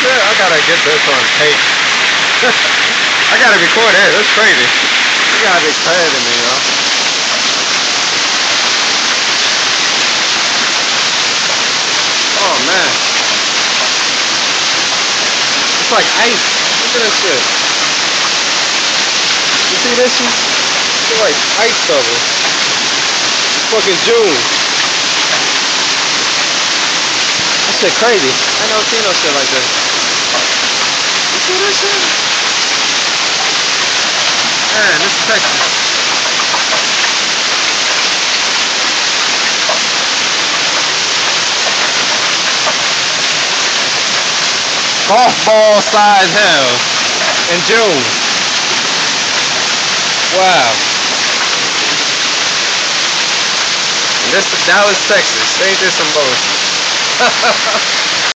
shit. I gotta get this on tape. I gotta record it. That's crazy. You gotta be crazy, me, yo. Oh man. It's like ice. Look at this shit. You see this shit? It's like ice cover. It's fucking June. That shit crazy. I ain't never seen no shit like this. You see this shit? Man, this is Texas. Golf ball size hell in June. Wow. And this is Dallas, Texas. Ain't this some bullshit?